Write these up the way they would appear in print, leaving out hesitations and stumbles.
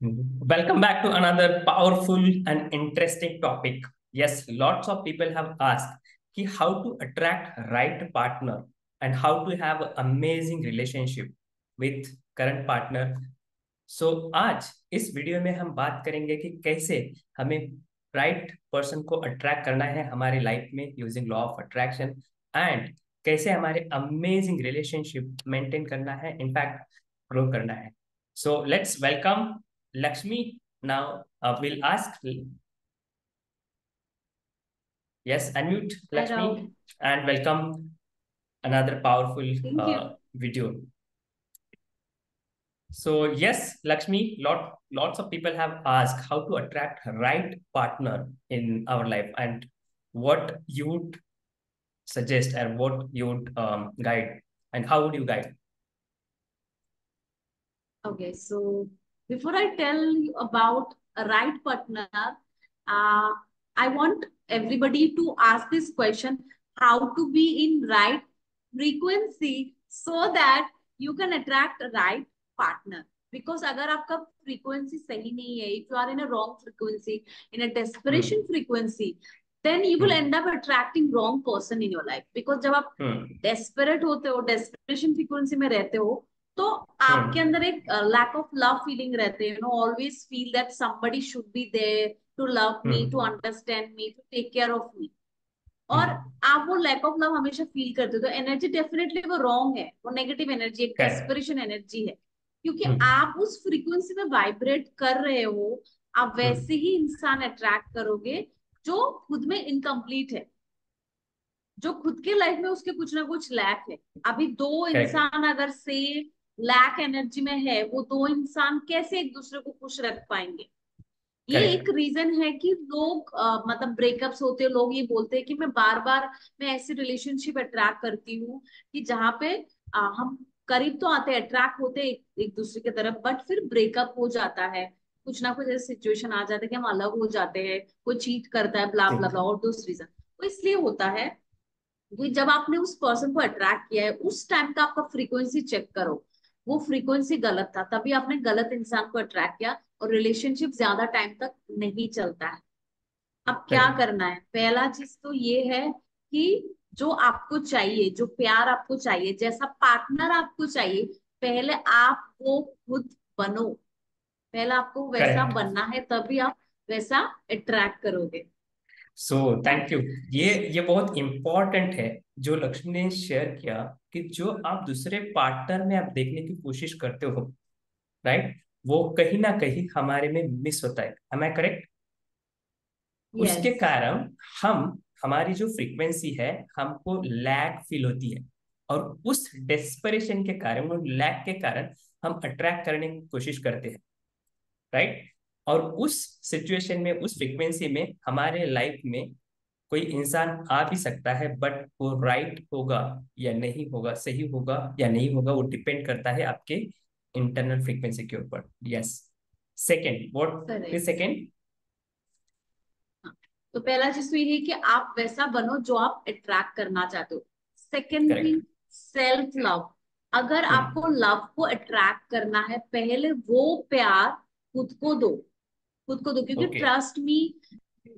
Welcome back to another powerful and interesting topic. Yes, lots of people have asked कि how to attract right partner and how to have amazing relationship with current partner. So आज इस video में हम बात करेंगे कि कैसे हमें राइट पर्सन को अट्रैक्ट करना है हमारी लाइफ में using law of attraction and कैसे हमारे अमेजिंग रिलेशनशिप मेंटेन करना है, इनफैक्ट ग्रो करना है. So let's welcome Lakshmi. Now we'll ask, yes, unmute Hi, Rahul. Lakshmi and welcome another powerful Thank you. video. So yes, Lakshmi, lots of people have asked how to attract right partner in our life and what you would suggest and what you would guide and how would you guide? Okay, so before I tell you about a right partner, I want everybody to ask this question, how to be in right frequency so that you can attract a right partner. Because अगर आपका frequency सही नहीं है, if you are in a wrong frequency, in a desperation frequency, then you will end up attracting wrong person in your life. Because जब आप desperate होते हो, desperation frequency में रहते हो, तो आपके अंदर एक लैक ऑफ लव फीलिंग रहते हैं, always feel that somebody should be there to love me, to understand me, to take care of me. और आप वो लैक ऑफ लव हमेशा फील करते हो, तो एनर्जी डेफिनेटली वो रॉन्ग है, वो नेगेटिव एनर्जी, एक डेस्परेशन एनर्जी है. क्योंकि आप उस फ्रीक्वेंसी में वाइब्रेट कर रहे हो, आप वैसे ही इंसान अट्रैक्ट करोगे जो खुद में इनकम्प्लीट है, जो खुद के लाइफ में उसके कुछ ना कुछ लैक है. अभी दो इंसान अगर से लैक एनर्जी में है, वो दो इंसान कैसे एक दूसरे को खुश रख पाएंगे? ये एक रीजन है कि लोग मतलब ब्रेकअप्स होते हैं, लोग ये बोलते हैं कि मैं बार बार मैं ऐसी रिलेशनशिप अट्रैक्ट करती हूँ कि जहाँ पे हम करीब तो आते हैं, अट्रैक्ट होते हैं एक दूसरे की तरफ, बट फिर ब्रेकअप हो जाता है, कुछ ना कुछ ऐसे सिचुएशन आ जाते हैं कि हम अलग हो जाते हैं, कोई चीट करता है, ब्ला ब्ला ब्ला, और दूसरी रीजन. तो इसलिए होता है कि जब आपने उस पर्सन को अट्रैक्ट किया है, उस टाइम का आपका फ्रीक्वेंसी चेक करो, वो फ्रीक्वेंसी गलत था, तभी आपने गलत इंसान को अट्रैक्ट किया और रिलेशनशिप ज्यादा टाइम तक नहीं चलता है. अब क्या करना है? पहला चीज तो ये है कि जो आपको चाहिए, जो प्यार आपको चाहिए, जैसा पार्टनर आपको चाहिए, पहले आप वो खुद बनो. पहले आपको वैसा करेक्ट. बनना है, तभी आप वैसा अट्रैक्ट करोगे. So thank you. ये बहुत इम्पोर्टेंट है जो लक्ष्मी ने शेयर किया कि जो आप दूसरे पार्टनर में आप देखने की कोशिश करते हो, राइट, वो कहीं ना कहीं हमारे में मिस होता है. Am I correct? उसके यस, कारण हम हमारी जो फ्रीक्वेंसी है हमको लैग फील होती है और उस डेस्परेशन के कारण, वो लैग के कारण हम अट्रैक्ट करने की कोशिश करते हैं, राइट. और उस सिचुएशन में, उस फ्रीक्वेंसी में हमारे लाइफ में कोई इंसान आ भी सकता है, बट वो राइट होगा या नहीं होगा, सही होगा या नहीं होगा, वो डिपेंड करता है आपके इंटरनल फ्रीक्वेंसी के ऊपर. Yes. Second, what is correct. Second? तो पहला चीज तो ये है कि आप वैसा बनो जो आप अट्रैक्ट करना चाहते हो. Second correct. Thing, self love. अगर आपको लव को अट्रैक्ट करना है, पहले वो प्यार खुद को दो, खुद को दो. क्योंकि ओके. ट्रस्ट मी,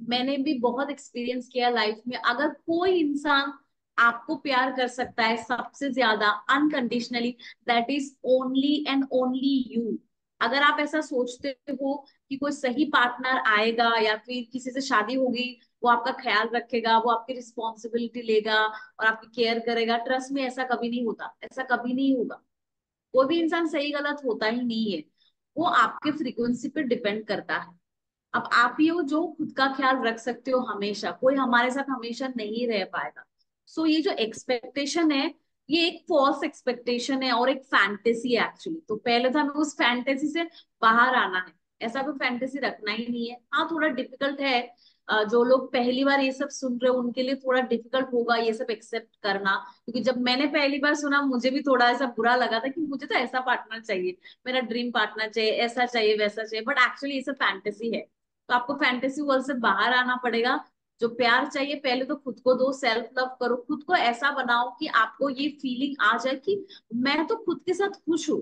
मैंने भी बहुत एक्सपीरियंस किया लाइफ में, अगर कोई इंसान आपको प्यार कर सकता है सबसे ज्यादा unconditionally, that is only and only you. अगर आप ऐसा सोचते हो कि कोई सही पार्टनर आएगा या फिर किसी से शादी होगी, वो आपका ख्याल रखेगा, वो आपकी रिस्पॉन्सिबिलिटी लेगा और आपकी केयर करेगा, ट्रस्ट में ऐसा कभी नहीं होता, ऐसा कभी नहीं होगा. कोई भी इंसान सही गलत होता ही नहीं है, वो आपके फ्रीक्वेंसी पे डिपेंड करता है. अब आप ही हो जो खुद का ख्याल रख सकते हो हमेशा, कोई हमारे साथ हमेशा नहीं रह पाएगा. सो ये जो एक्सपेक्टेशन है, ये एक फॉल्स एक्सपेक्टेशन है और एक फैंटेसी है एक्चुअली. तो पहले तो हमें उस फैंटेसी से बाहर आना है, ऐसा कोई फैंटेसी रखना ही नहीं है. हाँ, थोड़ा डिफिकल्ट है, जो लोग पहली बार ये सब सुन रहे हो उनके लिए थोड़ा डिफिकल्ट होगा ये सब एक्सेप्ट करना. क्योंकि जब मैंने पहली बार सुना, मुझे भी थोड़ा ऐसा बुरा लगा था कि मुझे तो ऐसा पार्टनर चाहिए, मेरा ड्रीम पार्टनर चाहिए, ऐसा चाहिए वैसा चाहिए, बट एक्चुअली ये सब फैंटेसी है. तो आपको फैंटेसी वर्ल्ड से बाहर आना पड़ेगा. जो प्यार चाहिए, पहले तो खुद को दो, सेल्फ लव करो, खुद को ऐसा बनाओ कि आपको ये फीलिंग आ जाए कि मैं तो खुद के साथ खुश हूँ.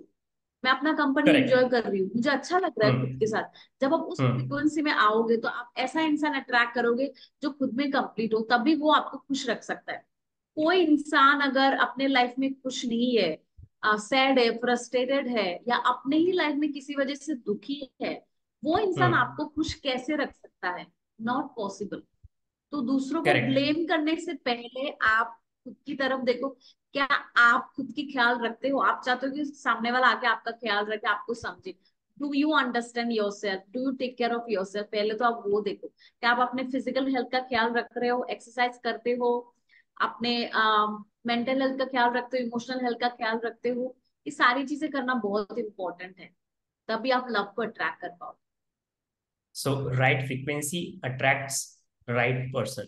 मैं अपना कंपनी करेक्ट। एंजॉय कर रही हूँ, मुझे अच्छा लग रहा है खुद के हम्म। साथ। जब आप उस हम्म। फ्रिक्वेंसी में आओगे तो आप ऐसा इंसान अट्रैक्ट करोगे जो खुद में कंप्लीट हो, तभी वो आपको खुश रख सकता है। कोई इंसान अगर अपने लाइफ में खुश नहीं है, सैड है, फ्रस्ट्रेटेड है, या अपने ही लाइफ में किसी वजह से दुखी है, वो इंसान हम्म। आपको खुश कैसे रख सकता है? Not possible. तो दूसरों को करेक्ट। ब्लेम करने से पहले आप खुद की तरफ देखो। क्या आप खुद की ख्याल रखते हो? आप चाहते हो कि सामने वाला आके आपका ख्याल रखे, आपको समझे? Do you understand yourself? Do you take care of yourself? पहले तो आप वो देखो, क्या आप अपने फिजिकल हेल्थ का ख्याल रख रहे हो, एक्सरसाइज करते हो, अपने मेंटल हेल्थ का ख्याल रखते हो, इमोशनल हेल्थ का ख्याल रखते हो? ये सारी चीजें करना बहुत इंपॉर्टेंट है, तभी आप लव को अट्रैक्ट कर पाओ। So right frequency attracts right person,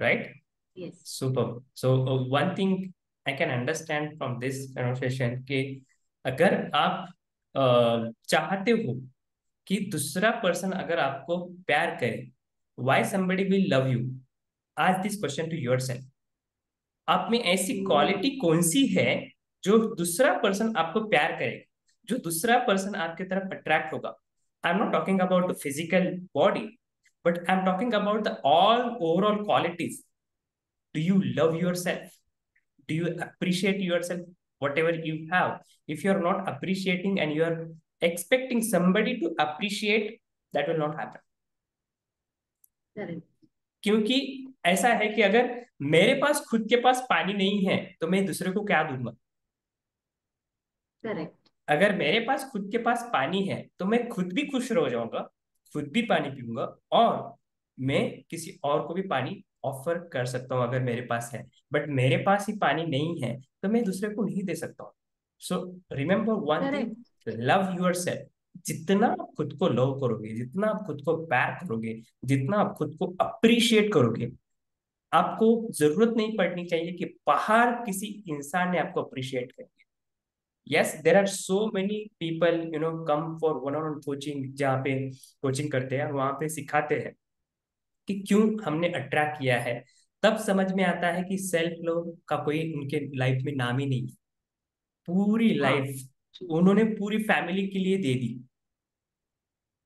right? Yes. Super. So one thing I can understand from this conversation कि अगर आप चाहते हो कि दूसरा पर्सन अगर आपको प्यार करे, why somebody will love you? Ask this question to yourself. आप में ऐसी क्वालिटी कौन सी है जो दूसरा पर्सन आपको प्यार करे, जो दूसरा पर्सन आपकी तरफ अट्रैक्ट होगा? I am not talking about physical body, but I am talking about the all overall qualities. Do you love yourself? Do you appreciate yourself, whatever you have? If you're not appreciating and you're expecting somebody to appreciate, that will not happen. Correct. क्योंकि ऐसा है कि अगर मेरे पास खुद के पास पानी नहीं है तो मैं दूसरे को क्या दूंगा? करेक्ट। अगर मेरे पास खुद के पास पानी है तो मैं खुद भी खुश रह जाऊंगा, खुद भी पानी पीऊंगा, और मैं किसी और को भी पानी ऑफर कर सकता हूँ अगर मेरे पास है। बट मेरे पास ही पानी नहीं है तो मैं दूसरे को नहीं दे सकता हूँ. So remember one thing, correct. Love your self. जितना आप खुद को लव करोगे, जितना आप खुद को प्यार करोगे, जितना आप खुद को अप्रिशिएट करोगे, आपको जरूरत नहीं पड़नी चाहिए कि बाहर किसी इंसान ने आपको अप्रिशिएट कर. yes, there are so many people come for one on one coaching, जहाँ पे कोचिंग करते हैं, वहां पे सिखाते हैं कि क्यों हमने अट्रैक्ट किया है. तब समझ में आता है कि सेल्फ लव का कोई उनके लाइफ में नाम ही नहीं. पूरी हाँ। लाइफ उन्होंने पूरी फैमिली के लिए दे दी,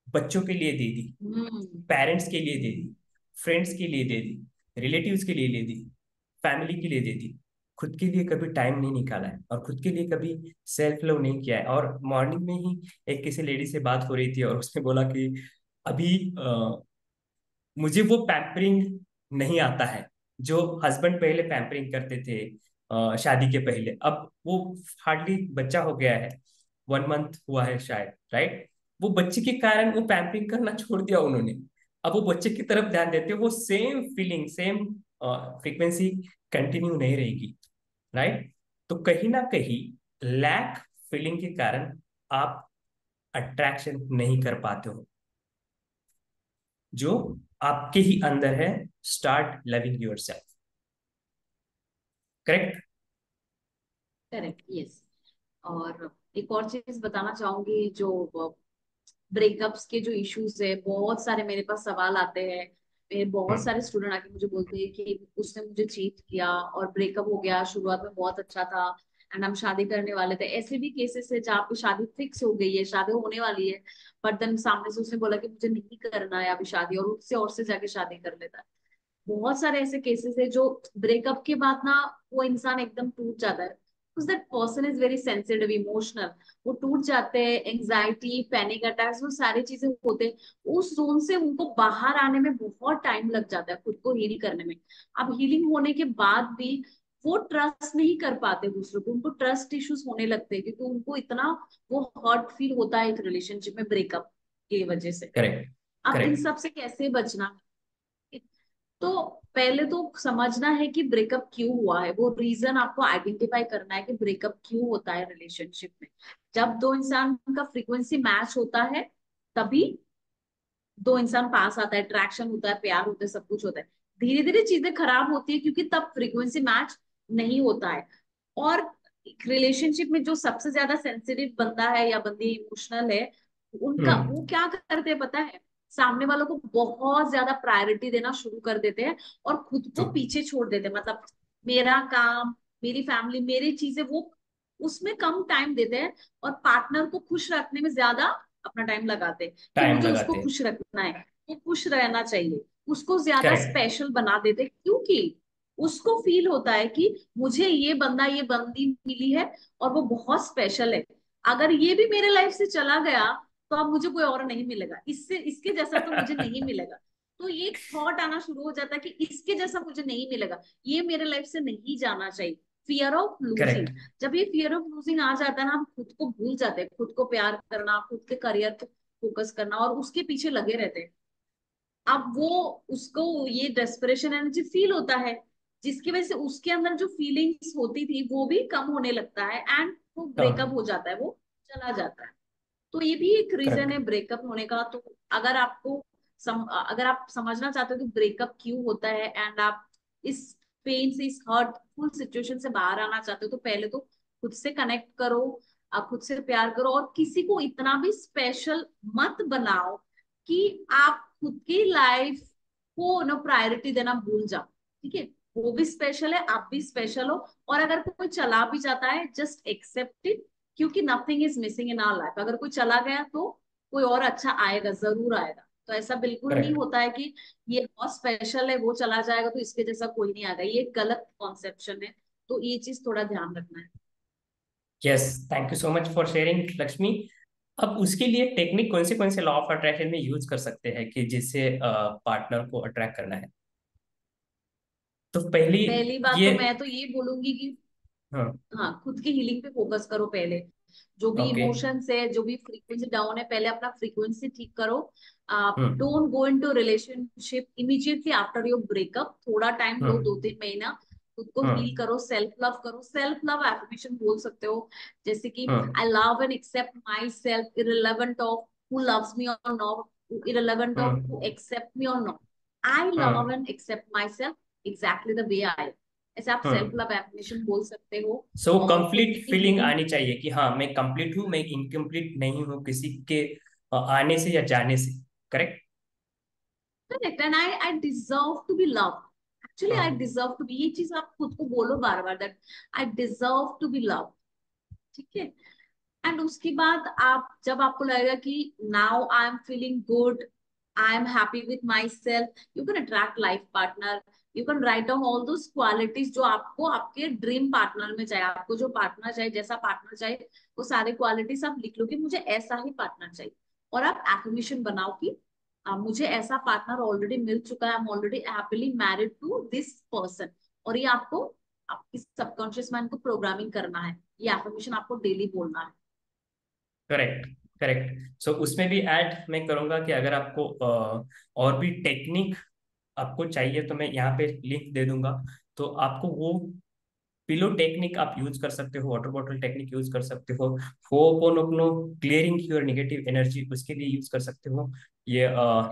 बच्चों के लिए दे दी, हम्म। पेरेंट्स के लिए दे दी, फ्रेंड्स के लिए दे दी, रिलेटिव्स के लिए दे दी, फैमिली के लिए दे दी. खुद के लिए कभी टाइम नहीं निकाला है और खुद के लिए कभी सेल्फ लव नहीं किया है. और मॉर्निंग में ही एक किसी लेडी से बात हो रही थी और उसने बोला कि अभी मुझे वो पैम्परिंग नहीं आता है जो हस्बैंड पहले पैम्परिंग करते थे शादी के पहले. अब वो हार्डली बच्चा हो गया है, 1 मंथ हुआ है शायद, राइट? वो बच्चे के कारण वो पैम्परिंग करना छोड़ दिया उन्होंने. अब वो बच्चे की तरफ ध्यान देते, वो same feeling, same frequency continue नहीं रहेगी, राइट? तो कहीं ना कहीं लैक फीलिंग के कारण आप अट्रैक्शन नहीं कर पाते हो जो आपके ही अंदर है. Start loving your self. Correct. Correct. Yes. और एक और चीज बताना चाहूंगी, जो ब्रेकअप्स के जो इश्यूज है, बहुत सारे मेरे पास सवाल आते हैं। मेरे बहुत सारे स्टूडेंट आके मुझे बोलते हैं कि उसने मुझे चीट किया और ब्रेकअप हो गया, शुरुआत में बहुत अच्छा था एंड हम शादी करने वाले थे। ऐसे भी केसेस है जहाँ पे शादी फिक्स हो गई है, शादी होने वाली है, बट देन सामने से उसने बोला कि मुझे नहीं करना है अभी शादी, और उससे और से जाके शादी कर लेता है। बहुत सारे ऐसे केसेस है जो ब्रेकअप के बाद ना वो इंसान एकदम टूट जाता है, because that person is very sensitive, emotional। वो टूट जाते हैं, एंजाइटी, पैनिक अटैक्स, वो सारी चीजें होते हैं। उस जोन से उनको बाहर आने में बहुत टाइम लग जाता है, खुद को हील करने में। अब हीलिंग होने के बाद भी वो ट्रस्ट नहीं कर पाते दूसरों को, उनको ट्रस्ट इश्यूज होने लगते हैं, क्योंकि उनको इतना वो हर्ट फील होता है एक रिलेशनशिप में ब्रेकअप की वजह से। करेक्ट. अब इन करेक्ट. सब से कैसे बचना? तो पहले तो समझना है कि ब्रेकअप क्यों हुआ है, वो रीजन आपको आइडेंटिफाई करना है कि ब्रेकअप क्यों होता है रिलेशनशिप में। जब दो इंसान का फ्रीक्वेंसी मैच होता है, तभी दो इंसान पास आता है, अट्रैक्शन होता है, प्यार होता है, सब कुछ होता है। धीरे धीरे चीजें खराब होती है क्योंकि तब फ्रीक्वेंसी मैच नहीं होता है। और रिलेशनशिप में जो सबसे ज्यादा सेंसिटिव बंदा है या बंदी इमोशनल है, उनका हम्म. वो क्या करते हैं पता है? सामने वालों को बहुत ज्यादा प्रायोरिटी देना शुरू कर देते हैं और खुद ट्रू. को पीछे छोड़ देते हैं। मतलब मेरा काम, मेरी फैमिली, मेरी चीजें वो उसमें कम टाइम देते हैं और पार्टनर को खुश रखने में ज्यादा अपना टाइम लगाते हैं कि टाइम मुझे उसको लगाते हैं। खुश रखना है, वो खुश रहना चाहिए, उसको ज्यादा करेक्ट। स्पेशल बना देते हैं, क्योंकि उसको फील होता है कि मुझे ये बंदा ये बंदी मिली है और वो बहुत स्पेशल है, अगर ये भी मेरे लाइफ से चला गया तो अब मुझे कोई और नहीं मिलेगा, इससे इसके जैसा तो मुझे नहीं मिलेगा। तो ये थॉट आना शुरू हो जाता है कि इसके जैसा मुझे नहीं मिलेगा, ये मेरे लाइफ से नहीं जाना चाहिए। Fear of losing. करेक्ट। जब ये फियर ऑफ लूजिंग आ जाता है ना, हम खुद को भूल जाते हैं, खुद को प्यार करना, खुद के करियर पे फोकस करना और उसके पीछे लगे रहते हैं। अब वो उसको ये डेस्परेशन एनर्जी फील होता है, जिसकी वजह से उसके अंदर जो फीलिंग्स होती थी वो भी कम होने लगता है एंड वो कम। ब्रेकअप हो जाता है, वो चला जाता है। तो ये भी एक रीजन करेक्ट। है ब्रेकअप होने का। तो अगर आपको अगर आप समझना चाहते हो कि ब्रेकअप क्यों होता है एंड आप इस पेन से, इस हर्टफुल सिचुएशन से बाहर आना चाहते हो, तो पहले तो खुद से कनेक्ट करो, आप खुद से प्यार करो और किसी को इतना भी स्पेशल मत बनाओ कि आप खुद की लाइफ को ना प्रायोरिटी देना भूल जाओ। ठीक है, वो भी स्पेशल है, आप भी स्पेशल हो। और अगर कोई चला भी जाता है, जस्ट एक्सेप्ट इट, क्योंकि nothing is missing in our life. अगर कोई चला गया तो कोई और अच्छा आएगा, जरूर आएगा। तो ऐसा बिल्कुल नहीं करेक्ट। होता है कि ये बहुत स्पेशल है, वो चला जाएगा तो इसके जैसा कोई नहीं आएगा, ये गलत कॉन्सेप्शन है। तो ये चीज थोड़ा ध्यान रखना है। Yes, thank you so much for sharing Lakshmi. अब उसके लिए टेक्निक कौन से लॉ ऑफ अट्रैक्शन में यूज कर सकते हैं कि जिससे पार्टनर को अट्रैक्ट करना है? तो पहली पहली बात ये। तो मैं तो ये बोलूंगी कि हाँ। हाँ, खुद की हीलिंग पे फोकस करो पहले। जो भी ओके। इमोशंस है, जो भी फ्रीक्वेंसी डाउन है, पहले अपना फ्रीक्वेंसी ठीक करो। Hmm. Don't go into relationship immediately after your breakup, थोड़ा टाइम लो, हम्म। 2-3 महीना। खुद को हील हम्म। करो, सेल्फ लव करो। सेल्फ लव एफर्मेशन बोल सकते हो, जैसे कि hmm. I love and accept myself irrelevant of who loves me और not, irrelevant of who hmm. Accept me और not. I love hmm. And accept myself exactly the way I. ऐसे आप self हम्म। Love affirmation बोल सकते हो। सो और खुद complete की फीलिंग हीलिंग। आनी चाहिए कि हाँ मैं कंप्लीट हूँ, मैं इनकम्प्लीट नहीं हूँ किसी के आने से या जाने से। Correct. Correct, and I deserve to be love. Actually I हाँ। डिजर्व टू बी, ये चीज आप खुद को बोलो बार बार, that I deserve to be love. ठीक है। एंड उसके बाद आप जब आपको लगेगा कि now I am feeling good, I am happy with my self, you can attract life partner. You can write down all those qualities जो आपको आपके ड्रीम पार्टनर में चाहिए। आपको जो पार्टनर चाहिए, जैसा पार्टनर चाहिए, वो सारे क्वालिटीज आप लिख लो कि मुझे ऐसा ही पार्टनर चाहिए। और आप एफर्मेशन बनाओ कि मुझे ऐसा पार्टनर ऑलरेडी मिल चुका है, I am already happily married to this person. और ये आपको आपकी सबकॉन्शियस माइंड को प्रोग्रामिंग करना है, ये एफर्मेशन आपको डेली बोलना है। करेक्ट। करेक्ट। सो उसमें भी ऐड मैं करूंगा कि अगर आपको और भी टेक्निक आपको चाहिए तो मैं यहाँ पे लिंक दे दूंगा। तो आपको वो पिलो टेक्निक आप यूज कर सकते हो, वाटर बॉटल टेक्निक यूज कर सकते हो, ho'oponopono clearing your negative energy उसके लिए यूज कर सकते हो। ये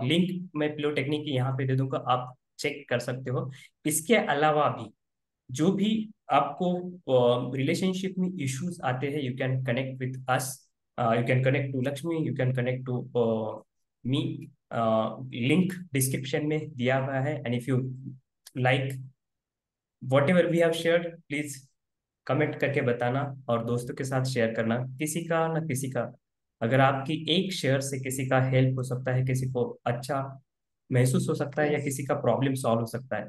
लिंक मैं पिलो टेक्निक की यहाँ पे दे दूंगा, आप चेक कर सकते हो। इसके अलावा भी जो भी आपको रिलेशनशिप में इश्यूज आते हैं, you can connect with us, you can connect to Lakshmi, you can connect to me. Link description में दिया हुआ है। And if you like whatever we have shared, please comment करके बताना और दोस्तों के साथ शेयर करना, किसी का ना किसी का। अगर आपकी एक शेयर से किसी का हेल्प हो सकता है, किसी को अच्छा महसूस हो सकता है या यस। किसी का प्रॉब्लम सॉल्व हो सकता है,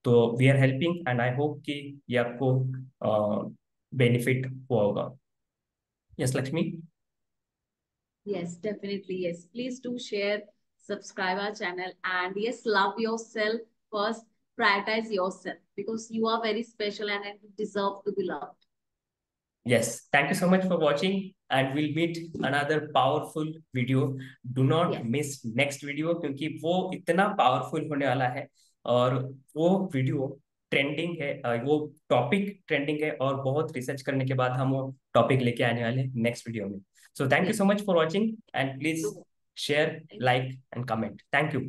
तो we are helping and I hope कि ये आपको बेनिफिट हुआ होगा। Yes Lakshmi. Yes, definitely. Yes. Please do share, subscribe our channel, and yes, love yourself first. Prioritize yourself because you are very special and you deserve to be loved. Yes, thank you so much for watching and will meet another powerful video. Do not Yes. Miss next video क्योंकि वो इतना powerful होने वाला है। और वो video trending है, वो टॉपिक ट्रेंडिंग है और बहुत रिसर्च करने के बाद हम वो टॉपिक लेके आने वाले हैं नेक्स्ट वीडियो में। So thank you Yes. So much for watching and please So, share, thank you. Like and comment. Thank you.